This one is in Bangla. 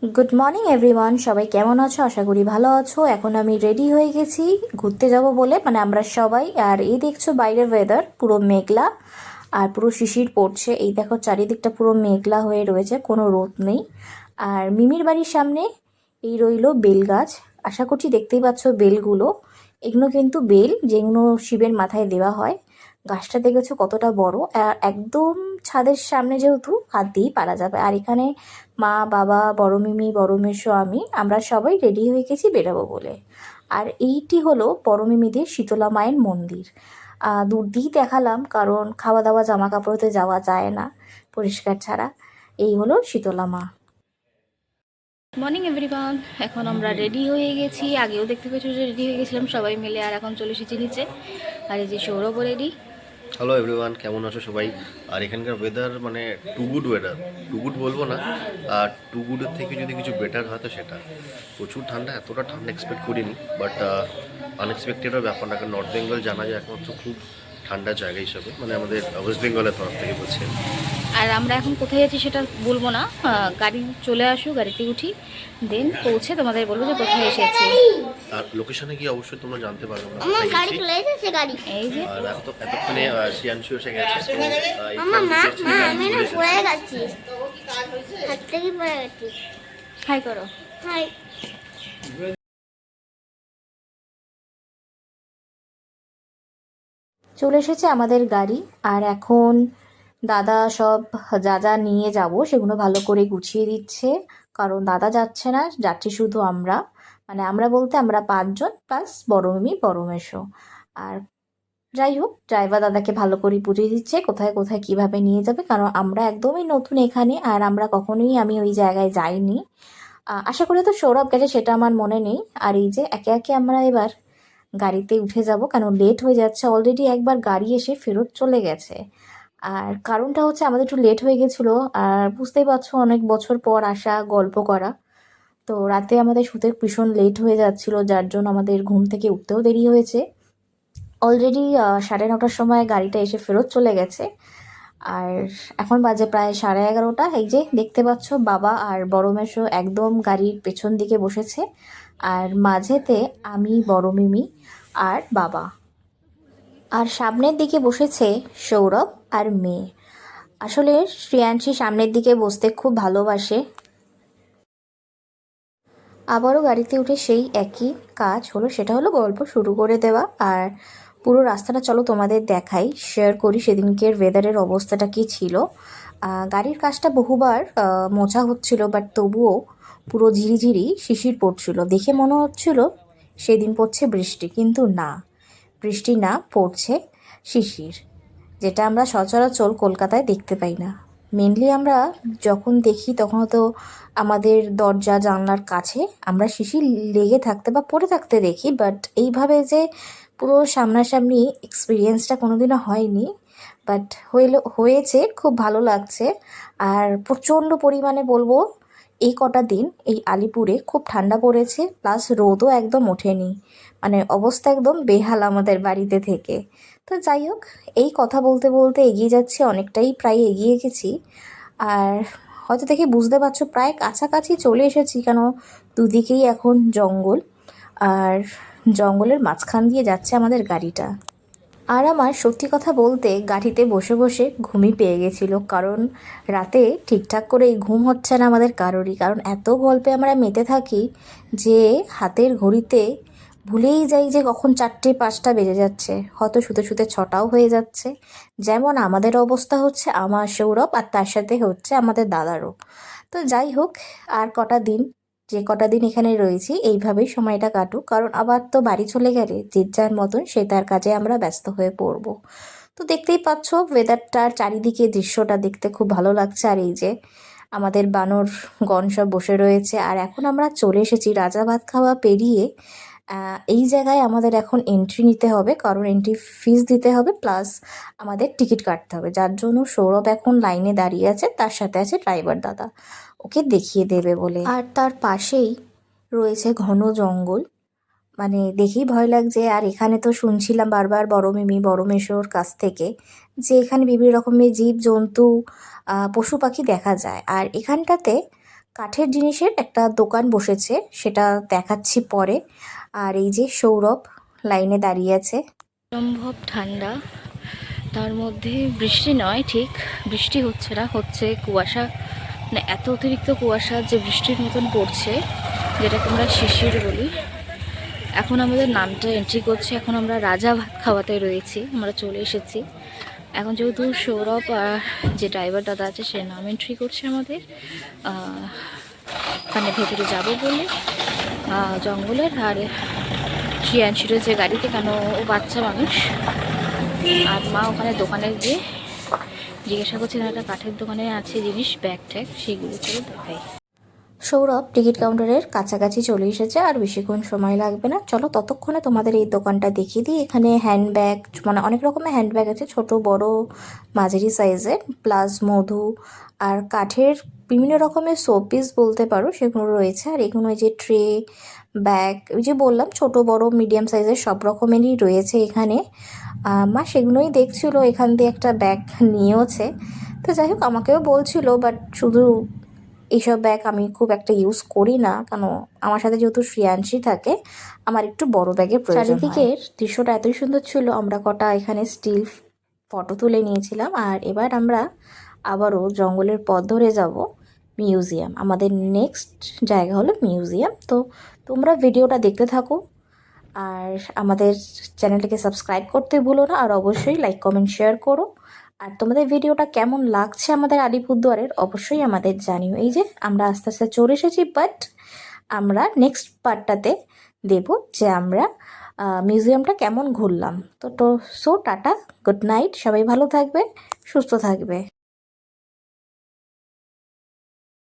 গুড মর্নিং এভরিওয়ান, সবাই কেমন আছো? আশা করি ভালো আছো। এখন আমি রেডি হয়ে গেছি ঘুরতে যাব বলে, মানে আমরা সবাই। আর এই দেখছো বাইরের ওয়েদার পুরো মেঘলা আর পুরো শিশির পড়ছে। এই দেখো চারিদিকটা পুরো মেঘলা হয়ে রয়েছে, কোনো রোদ নেই। আর মিমির বাড়ির সামনে এই রইলো বেল গাছ। আশা করছি দেখতেই পাচ্ছ বেলগুলো। এগুলো কিন্তু বেল যেগুলো শিবের মাথায় দেওয়া হয়। গাছটা দেখেছো কতটা বড়, আর একদম ছাদের সামনে, যেহেতু হাত দিয়েই পারা যাবে। আর এখানে মা, বাবা, বড় মিমি, বড় মেসো, আমরা সবাই রেডি হয়ে গেছি বেরাবো বলে। আর এইটি হলো বড় মিমিদের শীতলা মায়ের মন্দির। দূর দিয়েই দেখালাম, কারণ খাওয়া দাওয়া জামা কাপড়তে যাওয়া যায় না পরিষ্কার ছাড়া। এই হলো শীতলা মা। মর্নিং এভরিওয়ান, এখন আমরা রেডি হয়ে গেছি। আগেও দেখতে পেয়েছি যে রেডি হয়ে গেছিলাম সবাই মিলে, আর এখন চলে এসেছি নিচে। আর এই যে সৌরভ রেডি। হ্যালো এভরিওয়ান, কেমন আছো সবাই? আর এখানকার ওয়েদার মানে too good weather. Too good বলবো না, আর টু গুডের থেকে যদি কিছু বেটার হয় তো সেটা। প্রচুর ঠান্ডা, এতটা ঠান্ডা এক্সপেক্ট করিনি, বাট আনএক্সপেক্টেডও ব্যাপার না। কারণ নর্থ বেঙ্গল জানা যায় একমাত্র খুব ঠান্ডা জায়গা হিসাবে, মানে আমাদের ওয়েস্ট বেঙ্গলের তরফ থেকে বলছে। আর আমরা এখন কোথায় যাচ্ছি সেটা বলবো না, গাড়ি চলে আসুক, গাড়িতে উঠি, দেন পৌঁছে তোমাদের বলবো যে কোথায় এসেছি। আর লোকেশনে গিয়ে অবশ্যই তোমরা জানতে পারবে আমরা আমার কোথায় গাড়ি গেছি। চলে এসেছে গাড়ি। এই যে আর এতক্ষণে শিয়াংশু এসে গেছে, তো এই মা মা ট্রানজিটের মা গাড়ি আমি চলে না এসেছে। পড়ে গেছি, হাত থেকে পড়ে গেছি। হাই করো। হাই। চলে এসেছে আমাদের গাড়ি। আর এখন দাদা সব যা যা নিয়ে যাব সেগুলো ভালো করে গুছিয়ে দিচ্ছে, কারণ দাদা যাচ্ছে না, যাচ্ছি শুধু আমরা। মানে আমরা বলতে আমরা 5 জন প্লাস বড় মিমি, বড় মেসো। আর যাই হোক, ড্রাইভার দাদাকে ভালো করে বুঝিয়ে দিচ্ছে কোথায় কোথায় কিভাবে নিয়ে যাবে, কারণ আমরা একদমই নতুন এখানে, আর আমরা কখনোই আমি ওই জায়গায় যাইনি। আশা করি তো সৌরভ গেছে, সেটা আমার মনে নেই। আর এই যে একে একে আমরা এবার গাড়িতে উঠে যাব, কারণ লেট হয়ে যাচ্ছে। অলরেডি একবার গাড়ি এসে ফেরত চলে গেছে। আর কারণটা হচ্ছে আমাদের একটু লেট হয়ে গেছিলো। আর বুঝতেই পারছো, অনেক বছর পর আসা, গল্প করা। তো রাতে আমাদের শুতে ভীষণ লেট হয়ে যাচ্ছিল, যার জন্য আমাদের ঘুম থেকে উঠতেও দেরি হয়েছে। অলরেডি 9:30টার সময় গাড়িটা এসে ফেরত চলে গেছে। আর এখন বাজে প্রায় 11:30। এই যে দেখতে পাচ্ছ বাবা আর বড় মেসো একদম গাড়ির পেছন দিকে বসেছে, আর মাঝেতে আমি, বড় মিমি আর বাবা। আর সামনের দিকে বসেছে সৌরভ আর মেয়ে। আসলে শ্রেয়াংশী সামনের দিকে বসতে খুব ভালোবাসে। আবারও গাড়িতে উঠে সেই একই কাজ হলো, সেটা হলো গল্প শুরু করে দেওয়া। আর পুরো রাস্তাটা চলো তোমাদের দেখাই, শেয়ার করি সেদিনকের ওয়েদারের অবস্থাটা কী ছিল। গাড়ির কাজটা বহুবার মোছা হচ্ছিল, বাট তবুও পুরো ঝিরিঝিরি শিশির পড়ছিল। দেখে মনে হচ্ছিল সেদিন পড়ছে বৃষ্টি, কিন্তু না, বৃষ্টি না, পড়ছে শিশির, যেটা আমরা সচরাচর কলকাতায় দেখতে পাই না। মেনলি আমরা যখন দেখি তখন তো আমাদের দরজা জানলার কাছে আমরা শিশির লেগে থাকতে বা পড়ে থাকতে দেখি, বাট এইভাবে যে পুরো সামনাসামনি এক্সপিরিয়েন্সটা কোনোদিনও হয়নি। বাট হয়েছে, খুব ভালো লাগছে। আর প্রচণ্ড পরিমাণে বলবো, এই কটা দিন এই আলিপুরে খুব ঠান্ডা পড়েছে, প্লাস রোদও একদম ওঠেনি। মানে অবস্থা একদম বেহাল আমাদের বাড়িতে থেকে। তো যাই হোক, এই কথা বলতে বলতে এগিয়ে যাচ্ছি, অনেকটাই প্রায় এগিয়ে গেছি। আর হয়তো দেখে বুঝতে পারছো প্রায় কাছাকাছি চলে এসেছি, কেন দুদিকেই এখন জঙ্গল, আর জঙ্গলের মাঝখান দিয়ে যাচ্ছে আমাদের গাড়িটা। আর আমার সত্যি কথা বলতে গাড়িতে বসে বসে ঘুমই পেয়ে গেছিলো, কারণ রাতে ঠিকঠাক করে ঘুম হচ্ছে না আমাদের কারোরই। কারণ এত গল্পে আমরা মেতে থাকি যে হাতের ঘড়িতে ভুলেই যাই যে কখন 4টে 5টা বেজে যাচ্ছে, হয়তো শুতে শুতে 6টাও হয়ে যাচ্ছে। যেমন আমাদের অবস্থা হচ্ছে, আমার, সৌরভ, আর তার সাথে হচ্ছে আমাদের দাদারও। তো যাই হোক, আর কটা দিন, যে কটা দিন এখানে রয়েছি এইভাবেই সময়টা কাটুক, কারণ আবার তো বাড়ি চলে গেলে যে যার মতন সে তার কাজে আমরা ব্যস্ত হয়ে পড়ব। তো দেখতেই পাচ্ছ ওয়েদারটার চারিদিকে দৃশ্যটা দেখতে খুব ভালো লাগছে। আর এই যে আমাদের বানর গণ সব বসে রয়েছে। আর এখন আমরা চলে এসেছি রাজা ভাত খাওয়া পেরিয়ে। এই জায়গায় আমাদের এখন এন্ট্রি নিতে হবে, কারণ এন্ট্রি ফিস দিতে হবে, প্লাস আমাদের টিকিট কাটতে হবে, যার জন্য সৌরভ এখন লাইনে দাঁড়িয়ে আছে, তার সাথে আছে ড্রাইভার দাদা, ওকে দেখিয়ে দেবে বলে। আর তার পাশেই রয়েছে ঘন জঙ্গল, মানে দেখেই ভয় লাগছে। আর এখানে তো শুনছিলাম বারবার বড় মিমি, বড় মেসোর কাছ থেকে যে এখানে বিভিন্ন রকমের জীব জন্তু, পশু পাখি দেখা যায়। আর এখানটাতে কাঠের জিনিসের একটা দোকান বসেছে, সেটা দেখাচ্ছি পরে। আর এই যে সৌরভ লাইনে দাঁড়িয়ে আছে। সম্ভব ঠান্ডা, তার মধ্যে বৃষ্টি নয়, ঠিক বৃষ্টি হচ্ছে না, হচ্ছে কুয়াশা, মানে এত অতিরিক্ত কুয়াশা যে বৃষ্টির মতন পড়ছে, যেটাকে আমরা শিশির বলি। এখন আমাদের নামটা এন্ট্রি করছে, এখন আমরা রাজা ভাত খাওয়াতে রয়েছি, আমরা চলে এসেছি। এখন যেহেতু সৌরভ আর যে ড্রাইভার দাদা আছে সে নাম এন্ট্রি করছে আমাদের, ওখানে ভেতরে যাবো বলে জঙ্গলের। আর শ্রিয়াংশীর যে গাড়িতে, কেন ও বাচ্চা মানুষ। আর মা ওখানে দোকানে গিয়ে জিজ্ঞাসা করছেন, একটা কাঠের দোকানে আছে জিনিস, ব্যাগ ট্যাগ, সেগুলো করে দেখাই। সৌরভ টিকিট কাউন্টারের কাছাকাছি চলে এসেছে, আর বেশিক্ষণ সময় লাগবে না। চলো ততক্ষণে তোমাদের এই দোকানটা দেখিয়ে দিই। এখানে হ্যান্ডব্যাগ, মানে অনেক রকমের হ্যান্ডব্যাগ আছে, ছোট বড় মাঝারি সাইজের, প্লাস মধু আর কাঠের বিভিন্ন রকমের শোপিস বলতে পারো, সেগুলো রয়েছে। আর এগুলো ওই যে ট্রে, ব্যাগ, ওই যে বললাম ছোট বড় মিডিয়াম সাইজের সব রকমেরই রয়েছে এখানে। মা সেগুলোই দেখছিল, এখান দিয়ে একটা ব্যাগ নিয়েওছে। তো যাই হোক, আমাকেও বলছিল, বাট শুধু এইসব ব্যাগ আমি খুব একটা ইউজ করি না, কারণ আমার সাথে যেহেতু শ্রিয়াংশী থাকে, আমার একটু বড় ব্যাগের প্রয়োজন হয়। চারিদিকের দৃশ্যটা এতই সুন্দর ছিল, আমরা কটা এখানে স্টিল ফটো তুলে নিয়েছিলাম। আর এবার আমরা আবারও জঙ্গলের পথ ধরে যাব মিউজিয়াম। আমাদের নেক্সট জায়গা হলো মিউজিয়াম। তো তোমরা ভিডিওটা দেখতে থাকো, আর আমাদের চ্যানেলটাকে সাবস্ক্রাইব করতে ভুলো না, আর অবশ্যই লাইক কমেন্ট শেয়ার করো। আর তোমাদের ভিডিওটা কেমন লাগছে আমাদের আলিপুরদুয়ারের, অবশ্যই আমাদের জানিও। এই যে আমরা আস্তে আস্তে চলে এসেছি, বাট আমরা নেক্সট পার্টটাতে দেব যে আমরা মিউজিয়ামটা কেমন ঘুরলাম। তো সো টাটা, গুড নাইট, সবাই ভালো থাকবে, সুস্থ থাকবে।